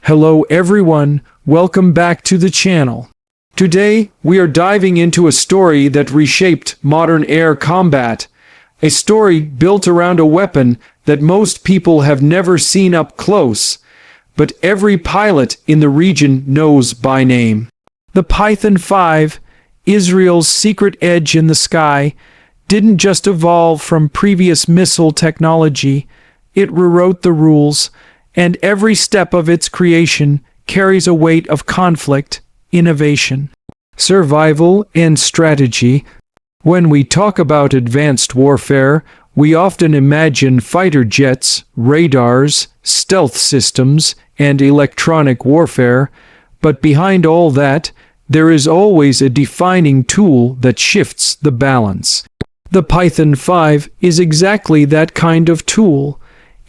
Hello everyone, welcome back to the channel. Today, we are diving into a story that reshaped modern air combat. A story built around a weapon that most people have never seen up close, but every pilot in the region knows by name. The Python-5, Israel's secret edge in the sky, didn't just evolve from previous missile technology, it rewrote the rules, and every step of its creation carries a weight of conflict, innovation, survival, and strategy. When we talk about advanced warfare, we often imagine fighter jets, radars, stealth systems, and electronic warfare, but behind all that, there is always a defining tool that shifts the balance. The Python-5 is exactly that kind of tool,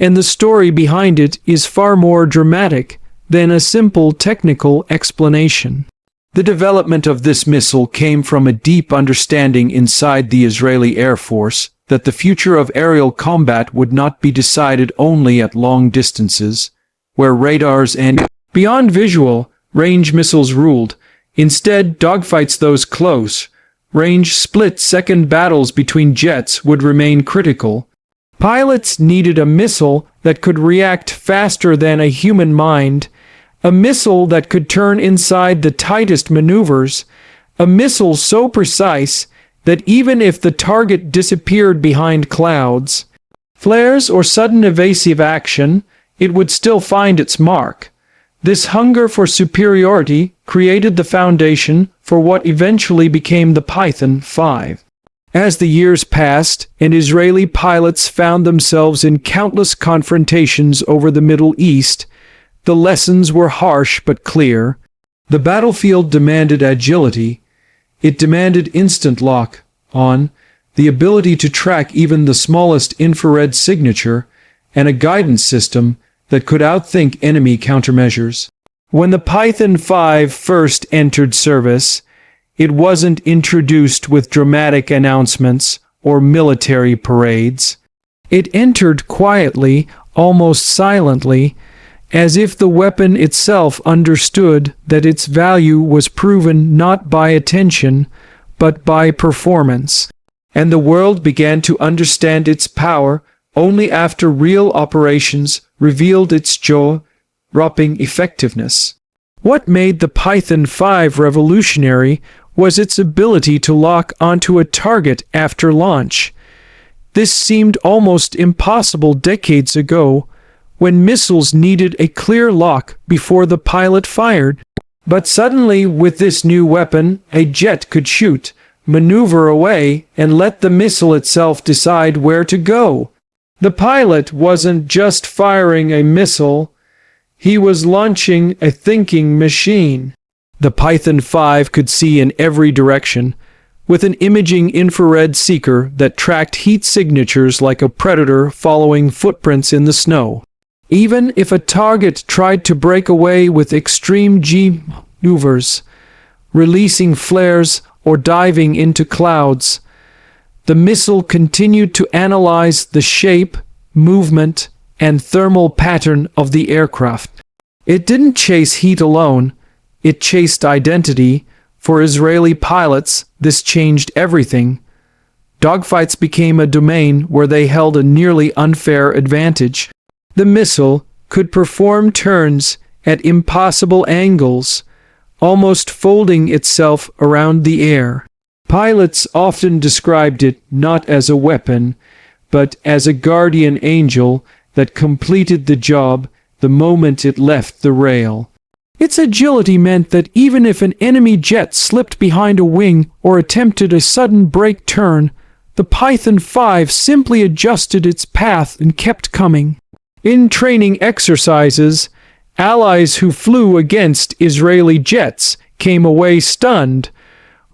and the story behind it is far more dramatic than a simple technical explanation. The development of this missile came from a deep understanding inside the Israeli Air Force that the future of aerial combat would not be decided only at long distances, where radars and beyond visual range missiles ruled. Instead, dogfights, those close-range split-second battles between jets, would remain critical. Pilots needed a missile that could react faster than a human mind, a missile that could turn inside the tightest maneuvers, a missile so precise that even if the target disappeared behind clouds, flares, or sudden evasive action, it would still find its mark. This hunger for superiority created the foundation for what eventually became the Python-5. As the years passed and Israeli pilots found themselves in countless confrontations over the Middle East, the lessons were harsh but clear. The battlefield demanded agility. It demanded instant lock-on, the ability to track even the smallest infrared signature, and a guidance system that could outthink enemy countermeasures. When the Python-5 first entered service, it wasn't introduced with dramatic announcements or military parades. It entered quietly, almost silently, as if the weapon itself understood that its value was proven not by attention, but by performance. And the world began to understand its power only after real operations revealed its jaw-dropping effectiveness. What made the Python-5 revolutionary was its ability to lock onto a target after launch. This seemed almost impossible decades ago, when missiles needed a clear lock before the pilot fired. But suddenly, with this new weapon, a jet could shoot, maneuver away, and let the missile itself decide where to go. The pilot wasn't just firing a missile, he was launching a thinking machine. The Python-5 could see in every direction, with an imaging infrared seeker that tracked heat signatures like a predator following footprints in the snow. Even if a target tried to break away with extreme G maneuvers, releasing flares or diving into clouds, the missile continued to analyze the shape, movement, and thermal pattern of the aircraft. It didn't chase heat alone, it chased identity. For Israeli pilots, this changed everything. Dogfights became a domain where they held a nearly unfair advantage. The missile could perform turns at impossible angles, almost folding itself around the air. Pilots often described it not as a weapon, but as a guardian angel that completed the job the moment it left the rail. Its agility meant that even if an enemy jet slipped behind a wing or attempted a sudden brake turn, the Python-5 simply adjusted its path and kept coming. In training exercises, allies who flew against Israeli jets came away stunned,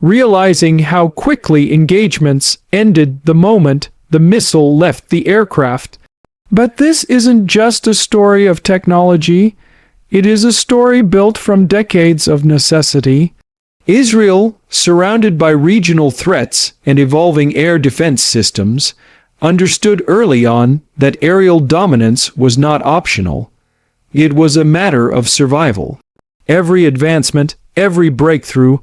realizing how quickly engagements ended the moment the missile left the aircraft. But this isn't just a story of technology. It is a story built from decades of necessity. Israel, surrounded by regional threats and evolving air defense systems, understood early on that aerial dominance was not optional. It was a matter of survival. Every advancement, every breakthrough,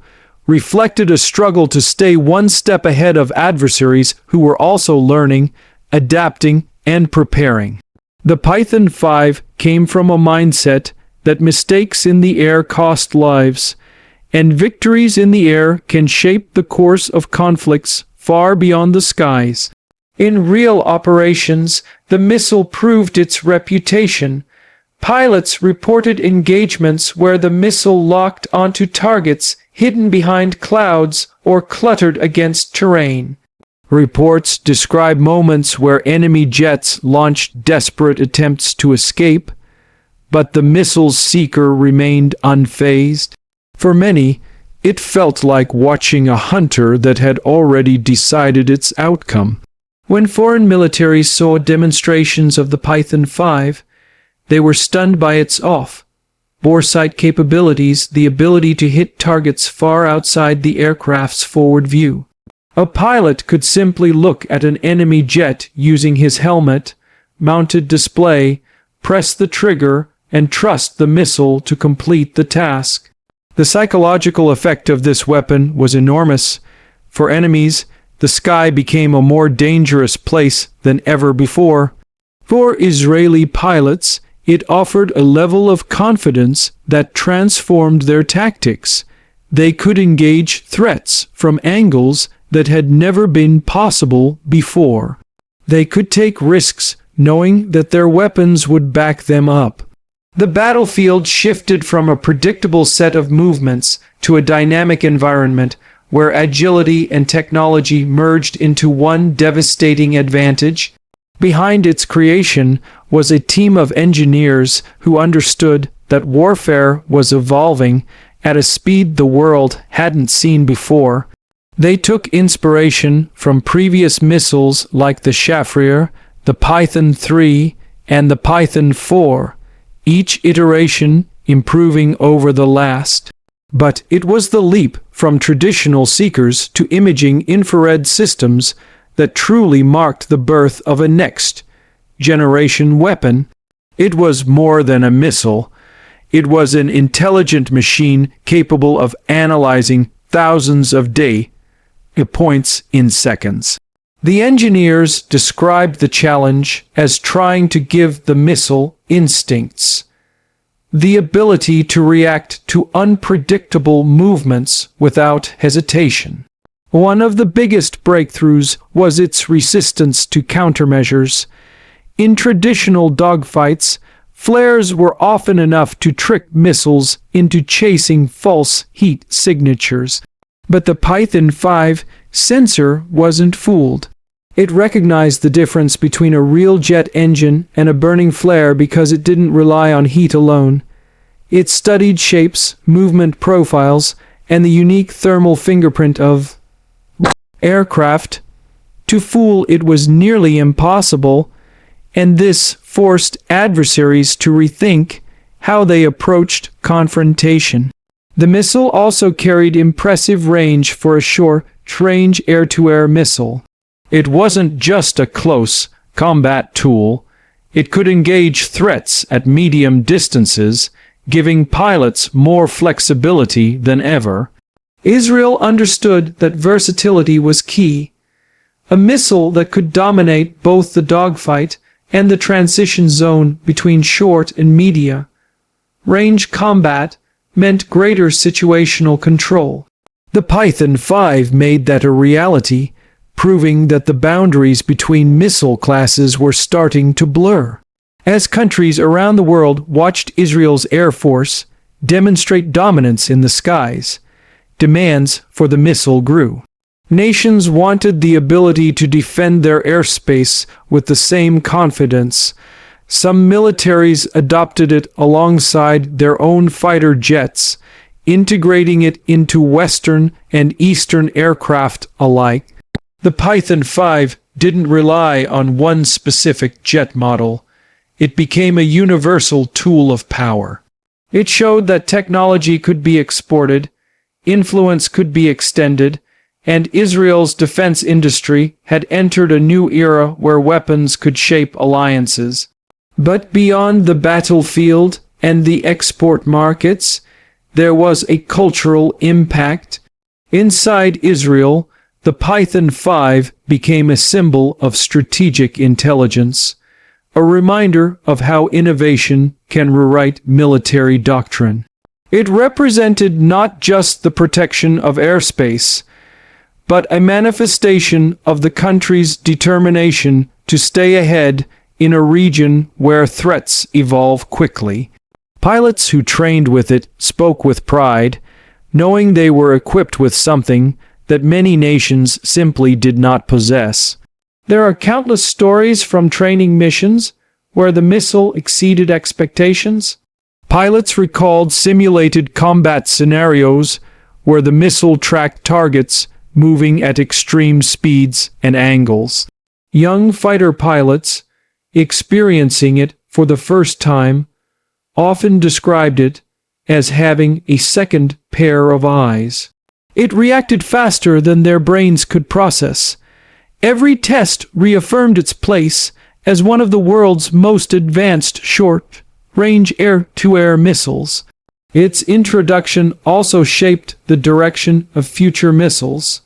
reflected a struggle to stay one step ahead of adversaries who were also learning, adapting, and preparing. The Python-5 came from a mindset that mistakes in the air cost lives, and victories in the air can shape the course of conflicts far beyond the skies. In real operations, the missile proved its reputation. Pilots reported engagements where the missile locked onto targets hidden behind clouds or cluttered against terrain. Reports describe moments where enemy jets launched desperate attempts to escape, but the missile's seeker remained unfazed. For many, it felt like watching a hunter that had already decided its outcome. When foreign militaries saw demonstrations of the Python-5, they were stunned by its off-boresight capabilities, the ability to hit targets far outside the aircraft's forward view. A pilot could simply look at an enemy jet using his helmet-mounted display, press the trigger, and trust the missile to complete the task. The psychological effect of this weapon was enormous. For enemies, the sky became a more dangerous place than ever before. For Israeli pilots, it offered a level of confidence that transformed their tactics. They could engage threats from angles that had never been possible before. They could take risks knowing that their weapons would back them up. The battlefield shifted from a predictable set of movements to a dynamic environment where agility and technology merged into one devastating advantage. Behind its creation was a team of engineers who understood that warfare was evolving at a speed the world hadn't seen before. They took inspiration from previous missiles like the Shafir, the Python-3, and the Python-4, each iteration improving over the last. But it was the leap from traditional seekers to imaging infrared systems that truly marked the birth of a next-generation weapon. It was more than a missile. It was an intelligent machine capable of analyzing thousands of data points in seconds. The engineers described the challenge as trying to give the missile instincts, the ability to react to unpredictable movements without hesitation. One of the biggest breakthroughs was its resistance to countermeasures. In traditional dogfights, flares were often enough to trick missiles into chasing false heat signatures. But the Python-5 sensor wasn't fooled. It recognized the difference between a real jet engine and a burning flare because it didn't rely on heat alone. It studied shapes, movement profiles, and the unique thermal fingerprint of aircraft. To fool it was nearly impossible, and this forced adversaries to rethink how they approached confrontation. The missile also carried impressive range for a short-range air-to-air missile. It wasn't just a close combat tool. It could engage threats at medium distances, giving pilots more flexibility than ever. Israel understood that versatility was key. A missile that could dominate both the dogfight and the transition zone between short and medium-range combat meant greater situational control. The Python-5 made that a reality, proving that the boundaries between missile classes were starting to blur. As countries around the world watched Israel's Air Force demonstrate dominance in the skies, demands for the missile grew. Nations wanted the ability to defend their airspace with the same confidence. Some militaries adopted it alongside their own fighter jets, integrating it into Western and Eastern aircraft alike. The Python-5 didn't rely on one specific jet model. It became a universal tool of power. It showed that technology could be exported, influence could be extended, and Israel's defense industry had entered a new era where weapons could shape alliances. But beyond the battlefield, and the export markets, there was a cultural impact. Inside Israel, the Python-5 became a symbol of strategic intelligence, a reminder of how innovation can rewrite military doctrine. It represented not just the protection of airspace, but a manifestation of the country's determination to stay ahead in a region where threats evolve quickly. Pilots who trained with it spoke with pride, knowing they were equipped with something that many nations simply did not possess. There are countless stories from training missions where the missile exceeded expectations. Pilots recalled simulated combat scenarios where the missile tracked targets moving at extreme speeds and angles. Young fighter pilots, experiencing it for the first time, often described it as having a second pair of eyes. It reacted faster than their brains could process. Every test reaffirmed its place as one of the world's most advanced short-range air-to-air missiles. Its introduction also shaped the direction of future missiles.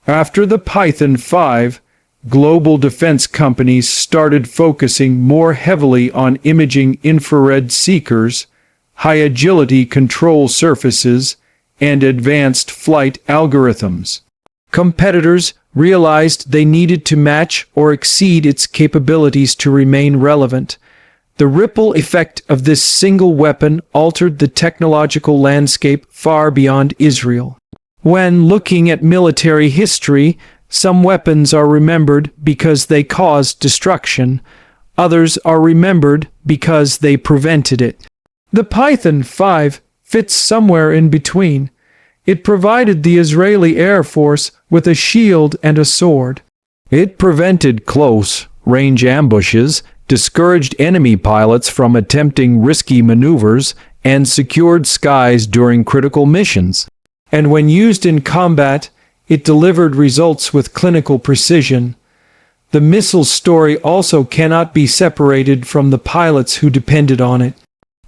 After the Python-5, global defense companies started focusing more heavily on imaging infrared seekers, high-agility control surfaces, and advanced flight algorithms. Competitors realized they needed to match or exceed its capabilities to remain relevant. The ripple effect of this single weapon altered the technological landscape far beyond Israel. When looking at military history, some weapons are remembered because they caused destruction. Others are remembered because they prevented it. The Python-5 fits somewhere in between. It provided the Israeli Air Force with a shield and a sword. It prevented close-range ambushes, discouraged enemy pilots from attempting risky maneuvers, and secured skies during critical missions. And when used in combat, it delivered results with clinical precision. The missile story also cannot be separated from the pilots who depended on it.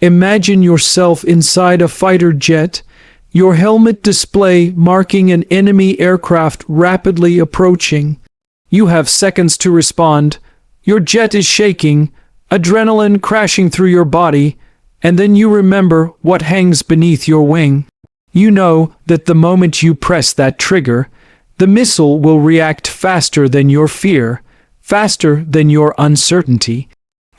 Imagine yourself inside a fighter jet, your helmet display marking an enemy aircraft rapidly approaching. You have seconds to respond. Your jet is shaking, adrenaline crashing through your body, and then you remember what hangs beneath your wing. You know that the moment you press that trigger, the missile will react faster than your fear, faster than your uncertainty.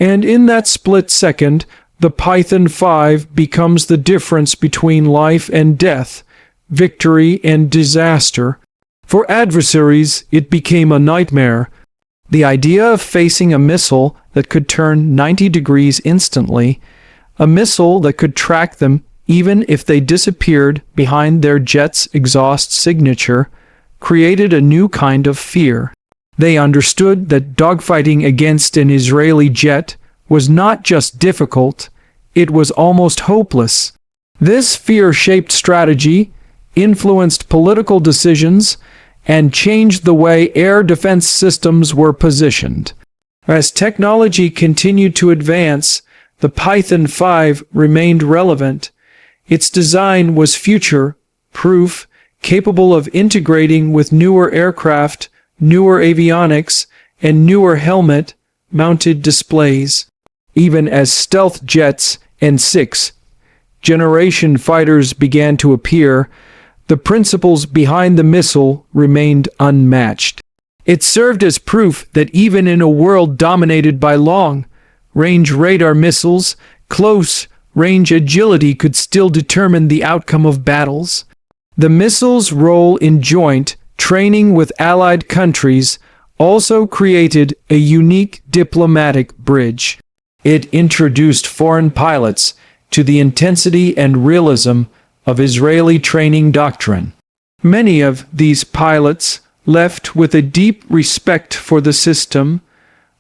And in that split second, the Python-5 becomes the difference between life and death, victory and disaster. For adversaries, it became a nightmare. The idea of facing a missile that could turn 90 degrees instantly, a missile that could track them even if they disappeared behind their jet's exhaust signature, created a new kind of fear. They understood that dogfighting against an Israeli jet was not just difficult, it was almost hopeless. This fear-shaped strategy influenced political decisions and changed the way air defense systems were positioned. As technology continued to advance, the Python-5 remained relevant. Its design was future-proof, capable of integrating with newer aircraft, newer avionics, and newer helmet-mounted displays. Even as stealth jets and sixth-generation fighters began to appear, the principles behind the missile remained unmatched. It served as proof that even in a world dominated by long-range radar missiles, close-range agility could still determine the outcome of battles. The missile's role in joint training with allied countries also created a unique diplomatic bridge. It introduced foreign pilots to the intensity and realism of Israeli training doctrine. Many of these pilots left with a deep respect for the system,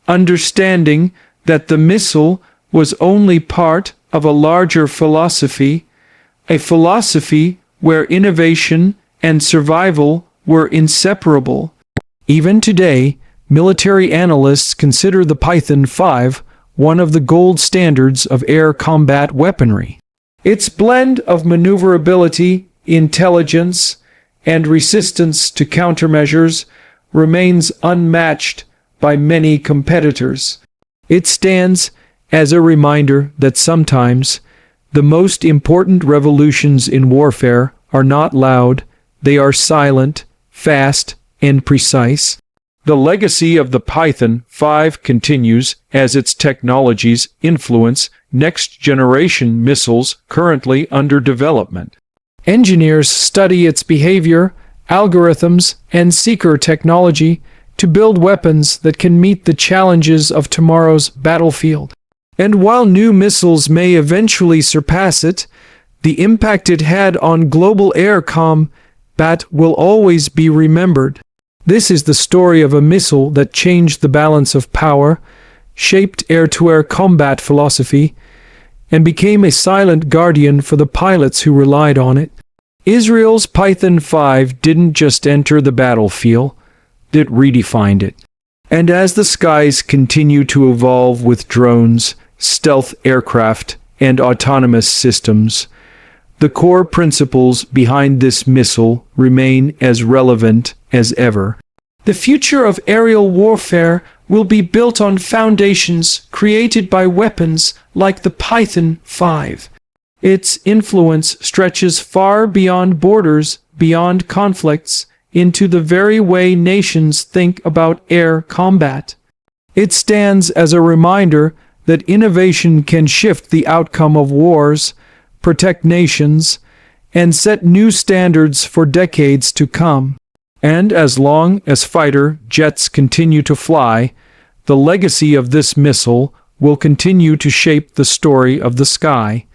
understanding that the missile was only part of a larger philosophy, a philosophy where innovation and survival were inseparable. Even today, military analysts consider the Python-5 one of the gold standards of air combat weaponry. Its blend of maneuverability, intelligence, and resistance to countermeasures remains unmatched by many competitors. It stands as a reminder that sometimes the most important revolutions in warfare are not loud, they are silent, fast, and precise. The legacy of the Python-5 continues as its technologies influence next-generation missiles currently under development. Engineers study its behavior, algorithms, and seeker technology to build weapons that can meet the challenges of tomorrow's battlefield. And while new missiles may eventually surpass it, the impact it had on global air combat will always be remembered. This is the story of a missile that changed the balance of power, shaped air-to-air combat philosophy, and became a silent guardian for the pilots who relied on it. Israel's Python-5 didn't just enter the battlefield, it redefined it. And as the skies continue to evolve with drones, stealth aircraft, and autonomous systems, the core principles behind this missile remain as relevant as ever. The future of aerial warfare will be built on foundations created by weapons like the Python-5. Its influence stretches far beyond borders, beyond conflicts, into the very way nations think about air combat. It stands as a reminder that innovation can shift the outcome of wars, protect nations, and set new standards for decades to come. And as long as fighter jets continue to fly, the legacy of this missile will continue to shape the story of the sky.